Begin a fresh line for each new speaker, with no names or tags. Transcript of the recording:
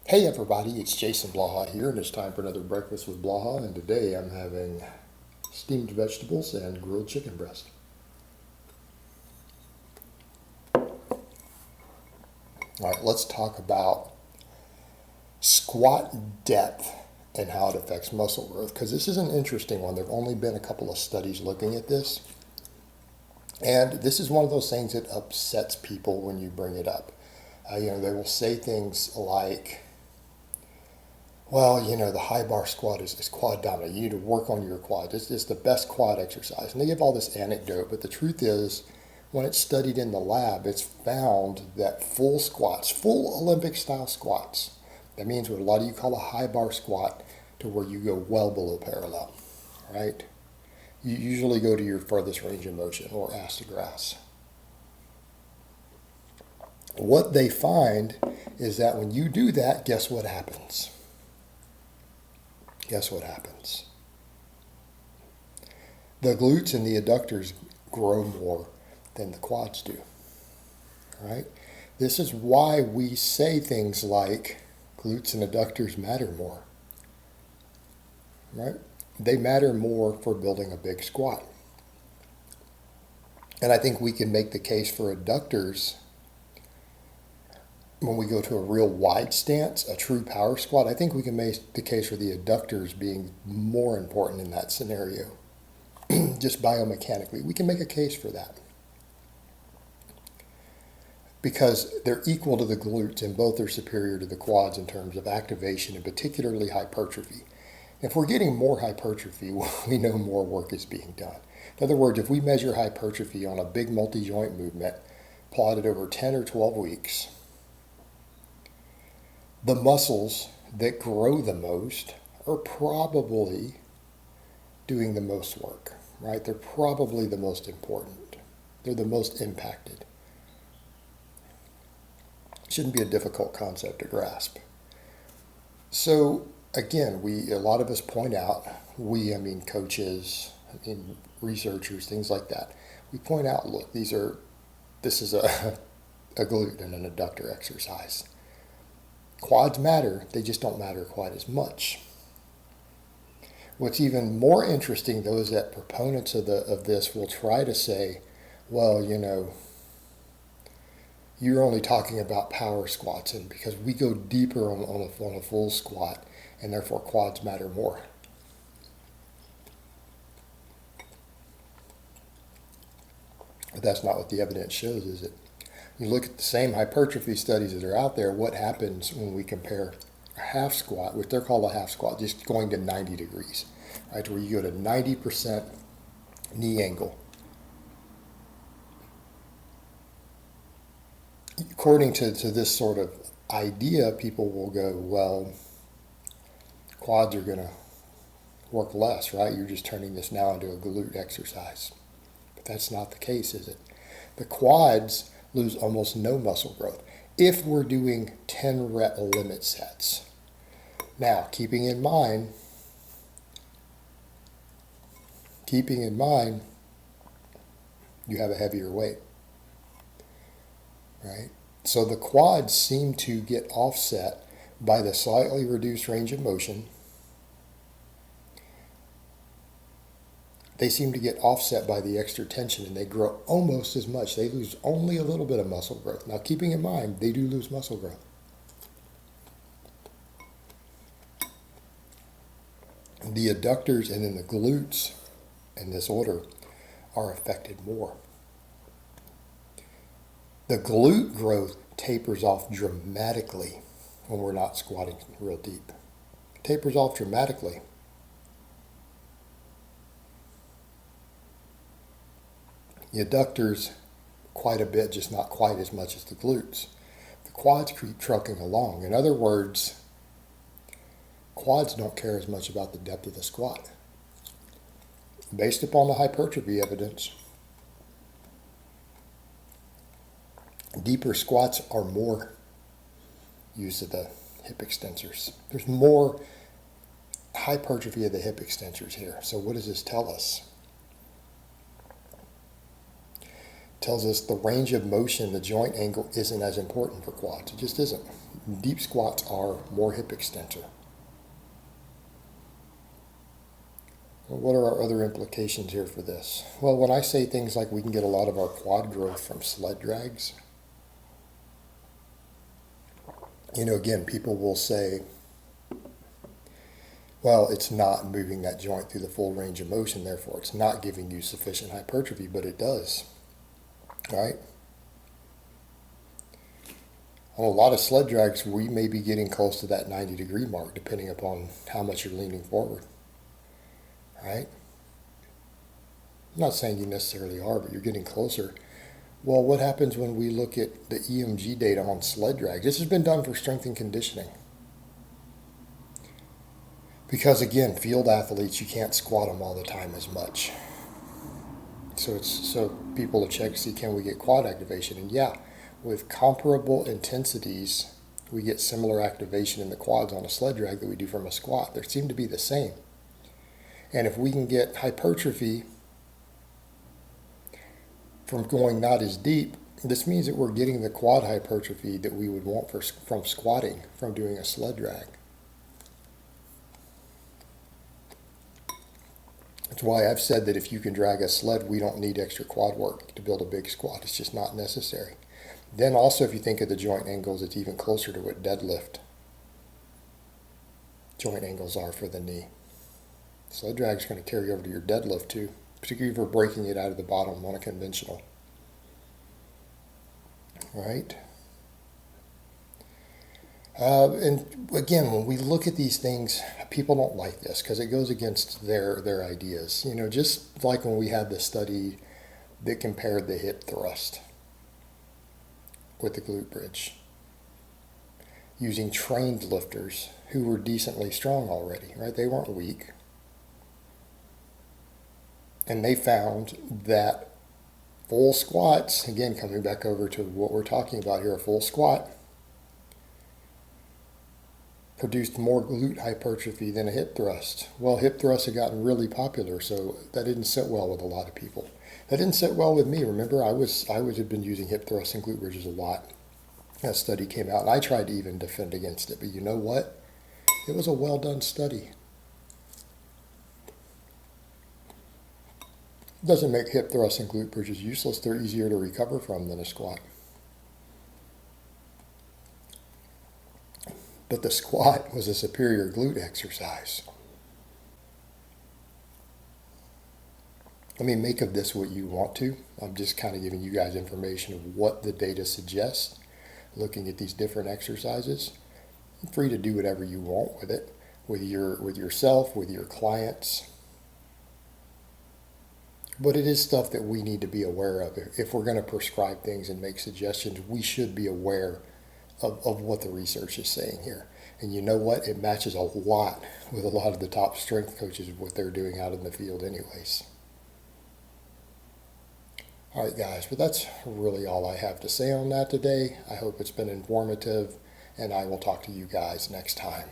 Hey everybody, it's Jason Blaha here, and it's time for another breakfast with Blaha. And today I'm having steamed vegetables and grilled chicken breast. All right, let's talk about squat depth and how it affects muscle growth, because this is an interesting one. There have only been a couple of studies looking at this, and this is one of those things that upsets people when you bring it up. They will say things like, well, the high bar squat is quad dominant. You need to work on your quads. It's the best quad exercise. And they give all this anecdote, but the truth is, when it's studied in the lab, it's found that full squats, full Olympic style squats, that means what a lot of you call a high bar squat, to where you go well below parallel, right? You usually go to your furthest range of motion, or ass to grass. What they find is that when you do that, guess what happens? Guess what happens? The glutes and the adductors grow more than the quads do, right? This is why we say things like glutes and adductors matter more, right? They matter more for building a big squat. And I think we can make the case for adductors when we go to a real wide stance, a true power squat. I think we can make the case for the adductors being more important in that scenario. Just biomechanically, we can make a case for that. Because they're equal to the glutes, and both are superior to the quads in terms of activation and particularly hypertrophy. If we're getting more hypertrophy, we know more work is being done. In other words, if we measure hypertrophy on a big multi-joint movement plotted over 10 or 12 weeks, the muscles that grow the most are probably doing the most work, right? They're probably the most important. They're the most impacted. It shouldn't be a difficult concept to grasp. So again, a lot of us point out, coaches, researchers, things like that. We point out, look, this is a glute and an adductor exercise. Quads matter, they just don't matter quite as much. What's even more interesting, though, is that proponents of this will try to say, well, you're only talking about power squats, and because we go deeper on a full squat, and therefore quads matter more. But that's not what the evidence shows, is it? You look at the same hypertrophy studies that are out there, what happens when we compare a half squat, which they're called a half squat, just going to 90 degrees, right, where you go to 90% knee angle. According to this sort of idea, people will go, well, quads are going to work less, right? You're just turning this now into a glute exercise. But that's not the case, is it? The quads lose almost no muscle growth if we're doing 10 rep limit sets. Now, keeping in mind, you have a heavier weight, right? So the quads seem to get offset by the slightly reduced range of motion. They seem to get offset by the extra tension, and they grow almost as much. They lose only a little bit of muscle growth. Now, keeping in mind, they do lose muscle growth. The adductors and then the glutes, in this order, are affected more. The glute growth tapers off dramatically when we're not squatting real deep. It tapers off dramatically. The adductors quite a bit, just not quite as much as the glutes. The quads keep trucking along. In other words, quads don't care as much about the depth of the squat. Based upon the hypertrophy evidence, deeper squats are more use of the hip extensors. There's more hypertrophy of the hip extensors here. So what does this tell us? tells us the range of motion, the joint angle isn't as important for quads. It just isn't. Deep squats are more hip extensor. Well, what are our other implications here for this? Well, when I say things like we can get a lot of our quad growth from sled drags, again, people will say, well, it's not moving that joint through the full range of motion, therefore it's not giving you sufficient hypertrophy, but it does, right? On a lot of sled drags, we may be getting close to that 90-degree mark, depending upon how much you're leaning forward, right? I'm not saying you necessarily are, but you're getting closer. Well, what happens when we look at the EMG data on sled drags? This has been done for strength and conditioning. Because again, field athletes, you can't squat them all the time as much. So people will check to see, can we get quad activation? And yeah, with comparable intensities, we get similar activation in the quads on a sled drag that we do from a squat. They seem to be the same. And if we can get hypertrophy from going not as deep, this means that we're getting the quad hypertrophy that we would want from squatting, from doing a sled drag. That's why I've said that if you can drag a sled, we don't need extra quad work to build a big squat. It's just not necessary. Then also, if you think of the joint angles, it's even closer to what deadlift joint angles are for the knee. Sled drag is going to carry over to your deadlift too, particularly if we're breaking it out of the bottom on a conventional. Right? And again, when we look at these things, people don't like this because it goes against their ideas. Just like when we had the study that compared the hip thrust with the glute bridge, using trained lifters who were decently strong already, right? They weren't weak. And they found that full squats, again, coming back over to what we're talking about here, a full squat, produced more glute hypertrophy than a hip thrust. Well, hip thrusts have gotten really popular, so that didn't sit well with a lot of people. That didn't sit well with me. Remember, I had been using hip thrusts and glute bridges a lot. That study came out, and I tried to even defend against it. But you know what? It was a well-done study. It doesn't make hip thrusts and glute bridges useless. They're easier to recover from than a squat. But the squat was a superior glute exercise. I mean, make of this what you want to. I'm just kind of giving you guys information of what the data suggests, looking at these different exercises. You're free to do whatever you want with it, with yourself, with your clients. But it is stuff that we need to be aware of. If we're going to prescribe things and make suggestions, we should be aware of what the research is saying here. And you know what? It matches a lot with a lot of the top strength coaches of what they're doing out in the field anyways. All right, guys, but that's really all I have to say on that today. I hope it's been informative, and I will talk to you guys next time.